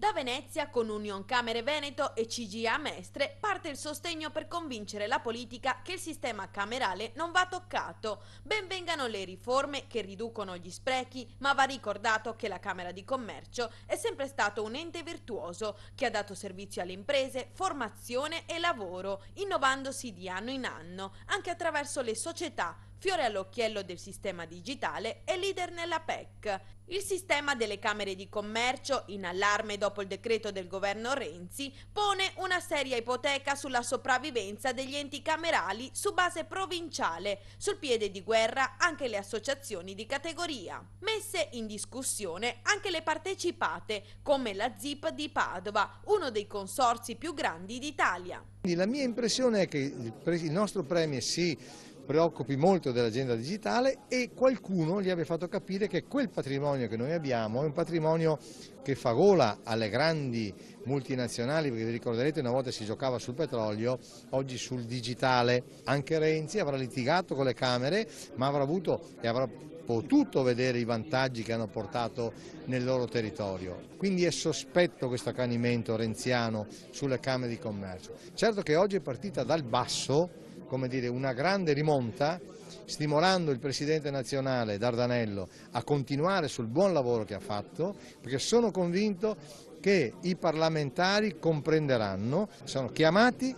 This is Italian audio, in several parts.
Da Venezia, con Unioncamere Veneto e CGIA Mestre, parte il sostegno per convincere la politica che il sistema camerale non va toccato. Ben vengano le riforme che riducono gli sprechi, ma va ricordato che la Camera di Commercio è sempre stato un ente virtuoso che ha dato servizio alle imprese, formazione e lavoro, innovandosi di anno in anno, anche attraverso le società, fiore all'occhiello del sistema digitale e leader nella PEC. Il sistema delle camere di commercio, in allarme dopo il decreto del governo Renzi, pone una seria ipoteca sulla sopravvivenza degli enti camerali su base provinciale, sul piede di guerra anche le associazioni di categoria. Messe in discussione anche le partecipate, come la ZIP di Padova, uno dei consorzi più grandi d'Italia. La mia impressione è che il nostro Premier si preoccupi molto dell'agenda digitale e qualcuno gli abbia fatto capire che quel patrimonio che noi abbiamo è un patrimonio che fa gola alle grandi multinazionali, perché vi ricorderete una volta si giocava sul petrolio, oggi sul digitale. Anche Renzi avrà litigato con le Camere, ma avrà avuto e avrà potuto vedere i vantaggi che hanno portato nel loro territorio. Quindi è sospetto questo accanimento renziano sulle Camere di Commercio. Certo che oggi è partita dal basso, come dire, una grande rimonta, stimolando il Presidente nazionale Dardanello a continuare sul buon lavoro che ha fatto, perché sono convinto che i parlamentari comprenderanno, sono chiamati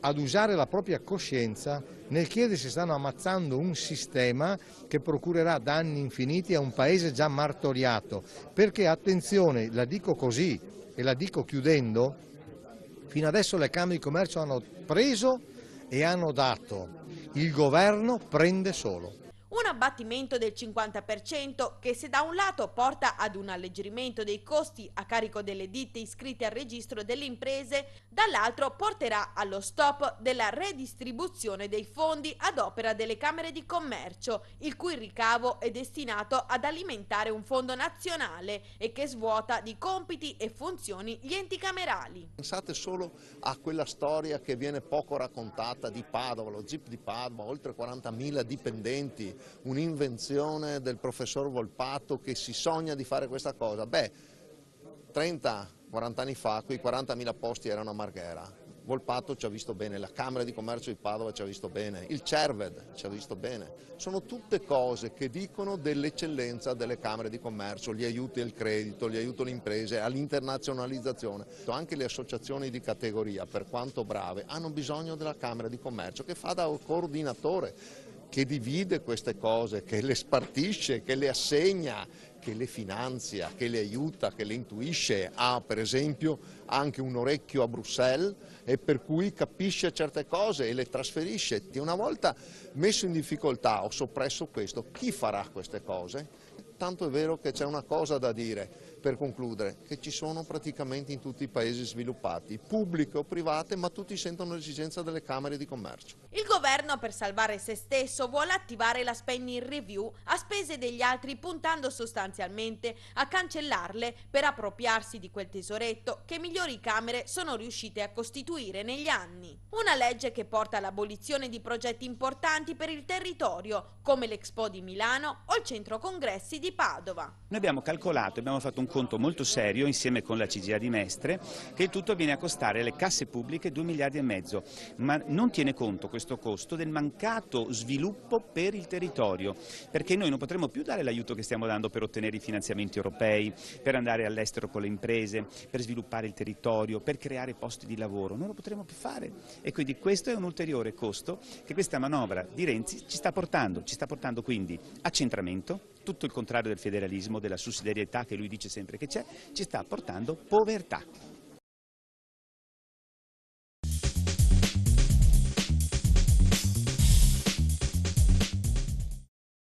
ad usare la propria coscienza nel chiedere se stanno ammazzando un sistema che procurerà danni infiniti a un paese già martoriato. Perché attenzione, la dico così e la dico chiudendo, fino adesso le Camere di Commercio hanno preso e hanno dato, il governo prende solo. Un abbattimento del 50% che, se da un lato porta ad un alleggerimento dei costi a carico delle ditte iscritte al registro delle imprese, dall'altro porterà allo stop della redistribuzione dei fondi ad opera delle Camere di Commercio, il cui ricavo è destinato ad alimentare un fondo nazionale e che svuota di compiti e funzioni gli enti camerali. Pensate solo a quella storia che viene poco raccontata di Padova, lo ZIP di Padova, oltre 40.000 dipendenti, un'invenzione del professor Volpato che si sogna di fare questa cosa. 30-40 anni fa quei 40.000 posti erano a Marghera. Volpato ci ha visto bene, la Camera di Commercio di Padova ci ha visto bene, il Cerved ci ha visto bene. Sono tutte cose che dicono dell'eccellenza delle Camere di Commercio, gli aiuti al credito, gli aiuti alle imprese, all'internazionalizzazione. Anche le associazioni di categoria, per quanto brave, hanno bisogno della Camera di Commercio che fa da coordinatore, che divide queste cose, che le spartisce, che le assegna, che le finanzia, che le aiuta, che le intuisce, ha per esempio anche un orecchio a Bruxelles e per cui capisce certe cose e le trasferisce. Una volta messo in difficoltà o soppresso questo, chi farà queste cose? Tanto è vero che c'è una cosa da dire, per concludere, che ci sono praticamente in tutti i paesi sviluppati, pubbliche o private, ma tutti sentono l'esigenza delle Camere di Commercio. Il governo, per salvare se stesso, vuole attivare la spending review a spese degli altri, puntando sostanzialmente a cancellarle per appropriarsi di quel tesoretto che migliori Camere sono riuscite a costituire negli anni. Una legge che porta all'abolizione di progetti importanti per il territorio, come l'Expo di Milano o il Centro Congressi di Padova. Noi abbiamo calcolato, abbiamo fatto un conto molto serio insieme con la CGIA di Mestre, che il tutto viene a costare alle casse pubbliche 2,5 miliardi, ma non tiene conto questo costo del mancato sviluppo per il territorio, perché noi non potremo più dare l'aiuto che stiamo dando per ottenere i finanziamenti europei, per andare all'estero con le imprese, per sviluppare il territorio, per creare posti di lavoro, non lo potremo più fare e quindi questo è un ulteriore costo che questa manovra di Renzi ci sta portando quindi accentramento, tutto il contrario del federalismo, della sussidiarietà che lui dice sempre che c'è, ci sta portando povertà.